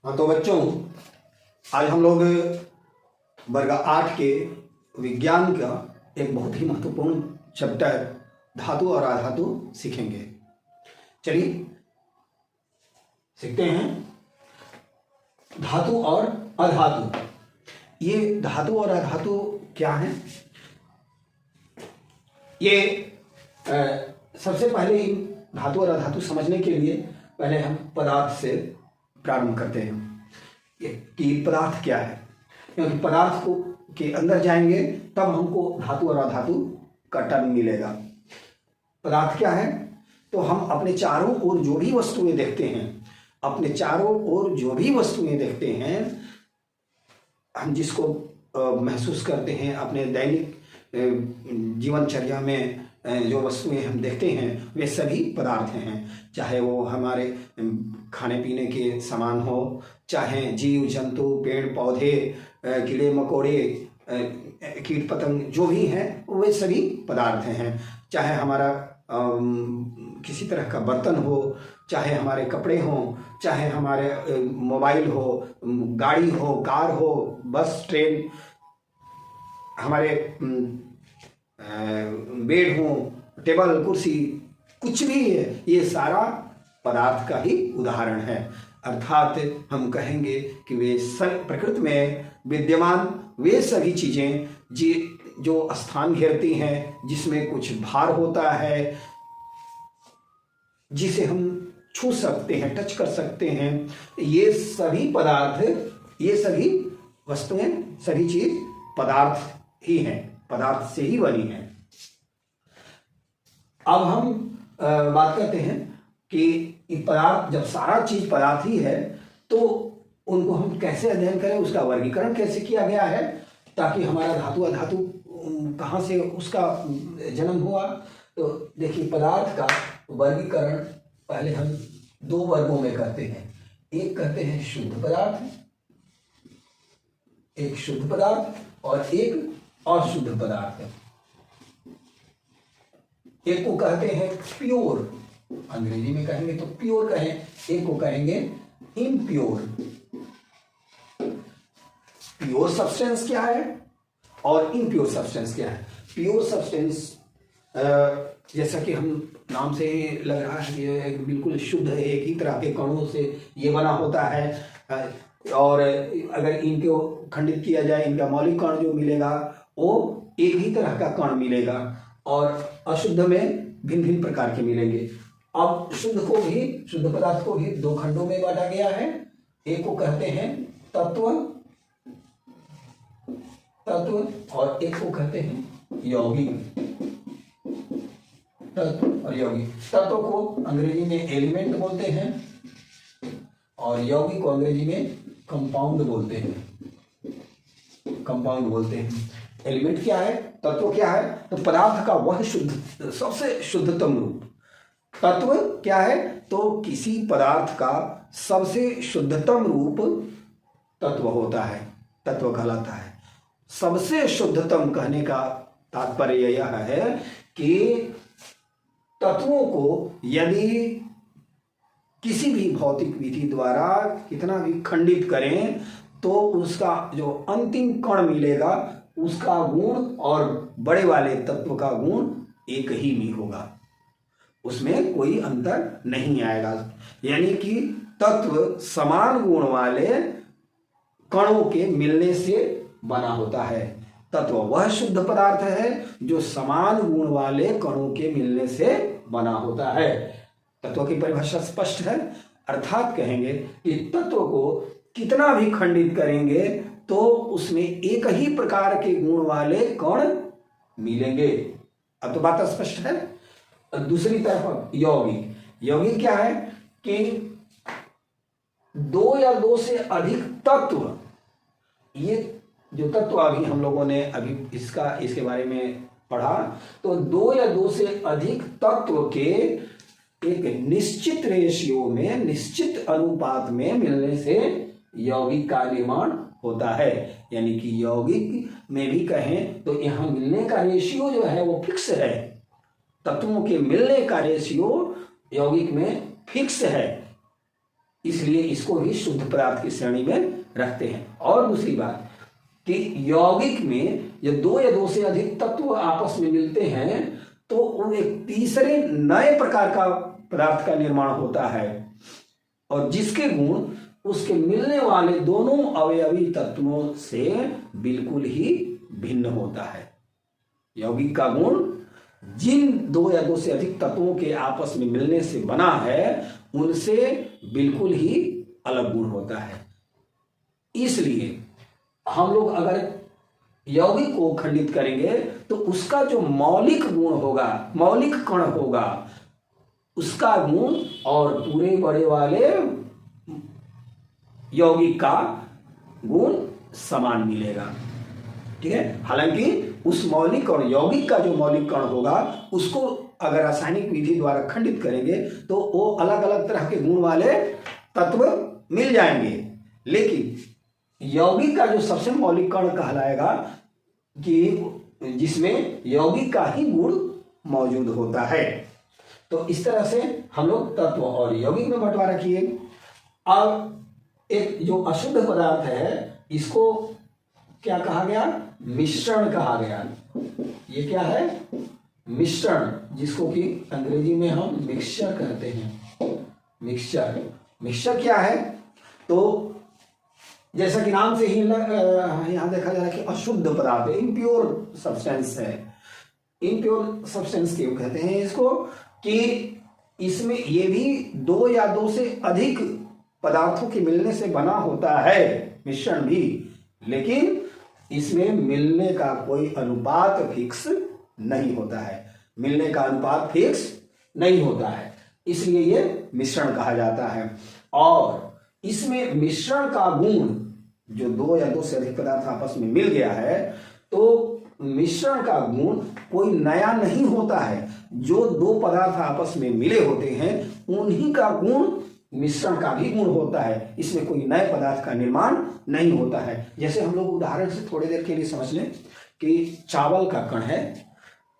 हाँ तो बच्चों, आज हम लोग वर्ग 8 के विज्ञान का एक बहुत ही महत्वपूर्ण चैप्टर धातु और अधातु सीखेंगे। चलिए सीखते हैं धातु और अधातु। ये धातु और अधातु क्या है? ये सबसे पहले इन धातु और अधातु समझने के लिए पहले हम पदार्थ से प्रारंभ करते हैं कि पदार्थ क्या है, क्योंकि पदार्थ को के अंदर जाएंगे तब हमको धातु और अधातु का टर्म मिलेगा। पदार्थ क्या है? तो हम अपने चारों ओर जो भी वस्तुएं देखते हैं, अपने चारों ओर जो भी वस्तुएं देखते हैं, हम जिसको महसूस करते हैं अपने दैनिक जीवनचर्या में, जो वस्तुएं हम देखते हैं वे सभी पदार्थ हैं। चाहे वो हमारे खाने पीने के सामान हो, चाहे जीव जंतु, पेड़ पौधे, कीड़े मकोड़े, कीट पतंग जो भी हैं वे सभी पदार्थ हैं। चाहे हमारा किसी तरह का बर्तन हो, चाहे हमारे कपड़े हों, चाहे हमारे मोबाइल हो, गाड़ी हो, कार हो, बस, ट्रेन, हमारे बेड हो, टेबल, कुर्सी, कुछ भी है, ये सारा पदार्थ का ही उदाहरण है। अर्थात हम कहेंगे कि वे प्रकृति में विद्यमान वे सभी चीजें जो स्थान घेरती हैं, जिसमें कुछ भार होता है, जिसे हम छू सकते हैं, टच कर सकते हैं, ये सभी पदार्थ, ये सभी वस्तुएं, सभी चीज पदार्थ ही हैं, पदार्थ से ही बनी है। अब हम बात करते हैं कि पदार्थ, जब सारा चीज पदार्थ ही है तो उनको हम कैसे अध्ययन करें, उसका वर्गीकरण कैसे किया गया है, ताकि हमारा धातु अधातु कहाँ से उसका जन्म हुआ। तो देखिए, पदार्थ का वर्गीकरण पहले हम दो वर्गों में करते हैं। एक कहते हैं शुद्ध पदार्थ, एक शुद्ध पदार्थ और एक अशुद्ध पदार्थ। एक को कहते हैं प्योर, अंग्रेजी में कहेंगे तो प्योर कहें, एक को कहेंगे इम्प्योर। प्योर सब्सटेंस क्या है और इम्प्योर सब्सटेंस क्या है? प्योर सब्सटेंस जैसा कि हम नाम से ही लग रहा है कि ये बिल्कुल शुद्ध है, एक ही तरह के कणों से ये बना होता है, और अगर इनको खंडित किया जाए, इनका मौलिक कण जो मिलेगा वो एक ही तरह का कण मिलेगा, और अशुद्ध में भिन्न भिन्न प्रकार के मिलेंगे। अब शुद्ध पदार्थ को भी दो खंडों में बांटा गया है। एक को कहते हैं तत्व और एक को कहते हैं यौगिक। तत्व और यौगिक, तत्व को अंग्रेजी में एलिमेंट बोलते हैं और यौगिक को अंग्रेजी में कंपाउंड बोलते हैं। एलिमेंट क्या है, तत्व क्या है? तो पदार्थ का वह शुद्ध, सबसे शुद्धतम रूप। तत्व क्या है? तो किसी पदार्थ का सबसे शुद्धतम रूप तत्व होता है, तत्व कहलाता है। सबसे शुद्धतम कहने का तात्पर्य यह है कि तत्वों को यदि किसी भी भौतिक विधि द्वारा कितना भी खंडित करें तो उसका जो अंतिम कण मिलेगा उसका गुण और बड़े वाले तत्व का गुण एक ही में होगा, उसमें कोई अंतर नहीं आएगा। यानी कि तत्व समान गुण वाले कणों के मिलने से बना होता है। तत्व वह शुद्ध पदार्थ है जो समान गुण वाले कणों के मिलने से बना होता है। तत्व की परिभाषा स्पष्ट है, अर्थात कहेंगे कि तत्व को कितना भी खंडित करेंगे तो उसमें एक ही प्रकार के गुण वाले कण मिलेंगे। अब तो बात स्पष्ट है। दूसरी तरफ यौगिक क्या है कि दो या दो से अधिक तत्व, ये जो तत्व अभी हम लोगों ने अभी इसके बारे में पढ़ा, तो दो या दो से अधिक तत्व के एक निश्चित रेशियो में, निश्चित अनुपात में मिलने से यौगिक का निर्माण होता है। यानी कि यौगिक में भी कहें तो यहां मिलने का रेशियो जो है वो फिक्स है। तत्वों के मिलने का रेशियो यौगिक में फिक्स है। इसलिए इसको भी शुद्ध पदार्थ की श्रेणी में रखते हैं। और दूसरी बात कि यौगिक में जब दो या दो से अधिक तत्व आपस में मिलते हैं तो वो एक तीसरे नए प्रकार का पदार्थ का निर्माण होता है, और जिसके गुण उसके मिलने वाले दोनों अवयवी तत्वों से बिल्कुल ही भिन्न होता है। यौगिक का गुण जिन दो या दो से अधिक तत्वों के आपस में मिलने से बना है उनसे बिल्कुल ही अलग गुण होता है। इसलिए हम लोग अगर यौगिक को खंडित करेंगे तो उसका जो मौलिक गुण होगा, मौलिक कण होगा, उसका गुण और पूरे बड़े वाले यौगिक का गुण समान मिलेगा। ठीक है। हालांकि उस मौलिक और यौगिक का जो मौलिक कण होगा उसको अगर रासायनिक विधि द्वारा खंडित करेंगे तो वो अलग अलग तरह के गुण वाले तत्व मिल जाएंगे, लेकिन यौगिक का जो सबसे मौलिक कण कहलाएगा कि जिसमें यौगिक का ही गुण मौजूद होता है। तो इस तरह से हम लोग तत्व और यौगिक में बंटवारा किए। अब एक जो अशुद्ध पदार्थ है इसको क्या कहा गया? मिश्रण कहा गया। ये क्या है? मिश्रण, जिसको कि अंग्रेजी में हम मिक्सचर कहते हैं। मिक्सचर, मिक्सचर क्या है? तो जैसा कि नाम से ही यहां देखा जा रहा है कि अशुद्ध पदार्थ, इम्प्योर सब्सटेंस है। इम्प्योर सब्सटेंस क्यों कहते हैं इसको? कि इसमें ये भी दो या दो से अधिक पदार्थों के मिलने से बना होता है मिश्रण भी, लेकिन इसमें मिलने का कोई अनुपात फिक्स नहीं होता है। मिलने का अनुपात फिक्स नहीं होता है, इसलिए ये मिश्रण कहा जाता है। और इसमें मिश्रण का गुण, जो दो या दो से अधिक पदार्थ आपस में मिल गया है तो मिश्रण का गुण कोई नया नहीं होता है। जो दो पदार्थ आपस में मिले होते हैं उन्हीं का गुण मिश्रण का भी गुण होता है। इसमें कोई नए पदार्थ का निर्माण नहीं होता है। जैसे हम लोग उदाहरण से थोड़ी देर के लिए समझ लें कि चावल का कण है,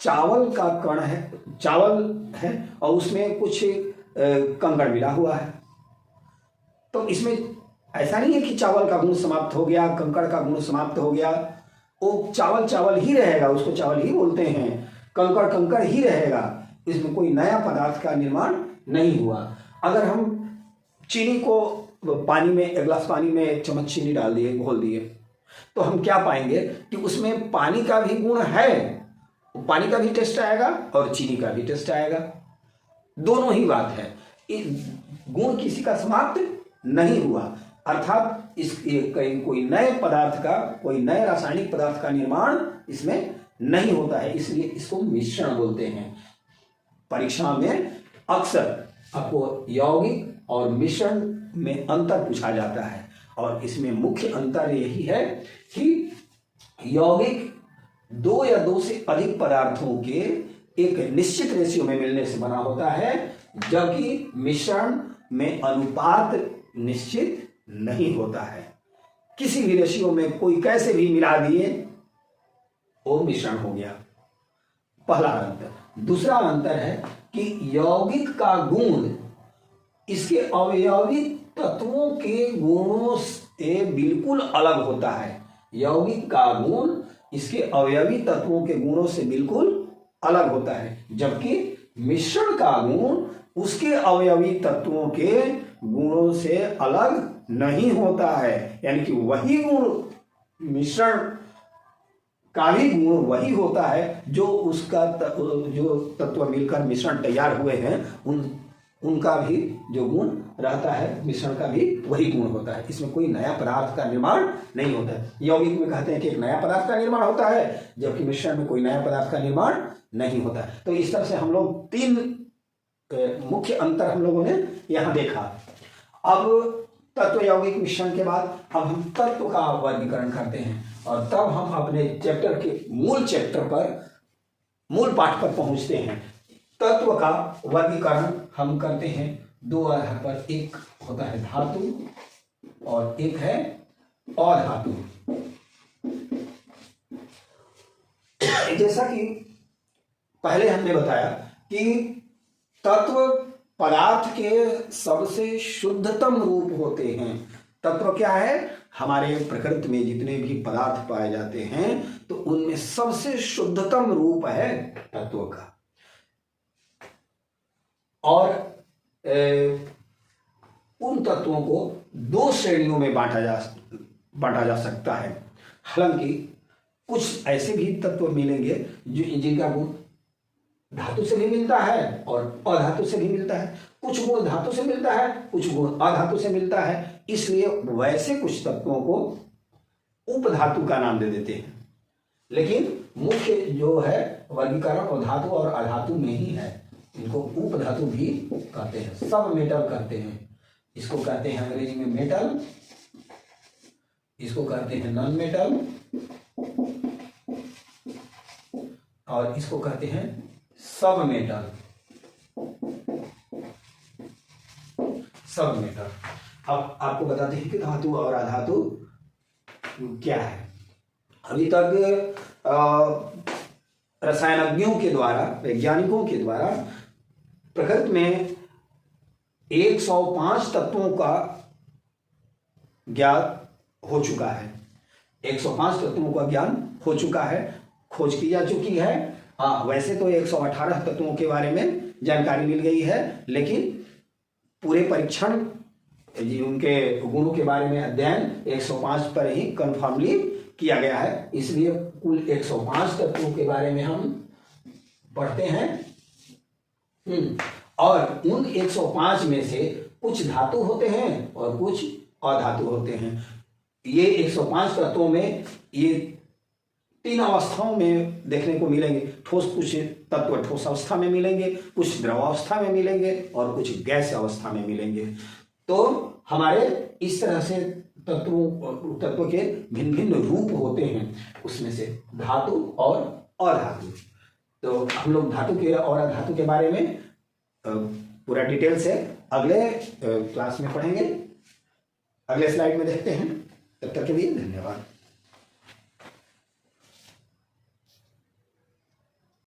चावल का कण है, चावल है और उसमें कुछ कंकड़ मिला हुआ है। तो इसमें ऐसा नहीं है कि चावल का गुण समाप्त हो गया, कंकड़ का गुण समाप्त हो गया। वो चावल चावल ही रहेगा, उसको चावल ही बोलते हैं। कंकड़ कंकड़ ही रहेगा, इसमें कोई नया पदार्थ का निर्माण नहीं हुआ। अगर हम चीनी को पानी में, एक गिलास पानी में एक चम्मच चीनी डाल दिए, घोल दिए, तो हम क्या पाएंगे कि उसमें पानी का भी गुण है। पानी का भी टेस्ट आएगा और चीनी का भी टेस्ट आएगा, दोनों ही बात है। गुण किसी का समाप्त नहीं हुआ, अर्थात कोई नए पदार्थ का, कोई नए रासायनिक पदार्थ का निर्माण इसमें नहीं होता है, इसलिए इसको मिश्रण बोलते हैं। परीक्षा में अक्सर आपको यौगिक और मिश्रण में अंतर पूछा जाता है, और इसमें मुख्य अंतर यही है कि यौगिक दो या दो से अधिक पदार्थों के एक निश्चित रेशियो में मिलने से बना होता है, जबकि मिश्रण में अनुपात निश्चित नहीं होता है। किसी भी रेशियो में कोई कैसे भी मिला दिए वो मिश्रण हो गया, पहला अंतर। दूसरा अंतर है कि यौगिक का गुण इसके अवयवी तत्वों के गुणों से बिल्कुल अलग होता है। यौगिक का गुण इसके अवयवी तत्वों के गुणों से बिल्कुल अलग होता है, जबकि मिश्रण का गुण उसके अवयवी तत्वों के गुणों से अलग नहीं होता है। यानी कि वही गुण, मिश्रण का भी गुण वही होता है जो उसका जो तत्व मिलकर मिश्रण तैयार हुए हैं उनका भी जो गुण रहता है, मिश्रण का भी वही गुण होता है। इसमें कोई नया पदार्थ का निर्माण नहीं होता है। यौगिक में कहते हैं कि एक नया पदार्थ का निर्माण होता है, जबकि मिश्रण में कोई नया पदार्थ का निर्माण नहीं होता है। तो इस तरह से हम लोग तीन मुख्य अंतर हम लोगों ने यहाँ देखा। अब तत्व यौगिक मिश्रण के बाद अब हम तत्व का वर्गीकरण करते हैं, और तब हम अपने चैप्टर के मूल पाठ पर पहुंचते हैं। तत्व का वर्गीकरण हम करते हैं दो आधार पर, एक होता है धातु और एक है अधातु। जैसा कि पहले हमने बताया कि तत्व पदार्थ के सबसे शुद्धतम रूप होते हैं। तत्व क्या है? हमारे प्रकृति में जितने भी पदार्थ पाए जाते हैं तो उनमें सबसे शुद्धतम रूप है तत्व का। और उन तत्वों को दो श्रेणियों में बांटा जा सकता है। हालांकि कुछ ऐसे भी तत्व मिलेंगे जिनका गुण धातु से भी मिलता है और अधातु से भी मिलता है। कुछ गुण धातु से मिलता है, कुछ गुण अधातु से मिलता है। इसलिए वैसे कुछ तत्वों को उपधातु का नाम दे देते हैं। लेकिन मुख्य जो है वर्गीकरण और धातु और अधातु में ही है। इनको उपधातु भी कहते हैं, सब मेटल कहते हैं। इसको कहते हैं अंग्रेजी में मेटल, इसको कहते हैं नॉन मेटल, और इसको कहते हैं सब मेटल। सब मेटल। अब आपको बताते हैं कि धातु और अधातु क्या है। अभी तक रसायनज्ञों के द्वारा, वैज्ञानिकों के द्वारा प्रकृति में 105 तत्वों का ज्ञान हो चुका है। 105 तत्वों का ज्ञान हो चुका है, खोज की जा चुकी है। वैसे तो 118 तत्वों के बारे में जानकारी मिल गई है, लेकिन पूरे परीक्षण उनके गुणों के बारे में अध्ययन 105 पर ही कन्फर्मली किया गया है। इसलिए कुल 105 तत्वों के बारे में हम पढ़ते हैं। और उन 105 में से कुछ धातु होते हैं और कुछ अधातु होते हैं। ये 105 तत्वों में ये 3 अवस्थाओं में देखने को मिलेंगे। ठोस, कुछ तत्व ठोस अवस्था में मिलेंगे, कुछ द्रवावस्था में मिलेंगे और कुछ गैस अवस्था में मिलेंगे। तो हमारे इस तरह से तत्व के भिन्न भिन्न रूप होते हैं, उसमें से धातु और अधातु। तो हम लोग धातु के और अधातु के बारे में पूरा डिटेल से अगले क्लास में पढ़ेंगे। अगले स्लाइड में देखते हैं। तब तक के लिए धन्यवाद।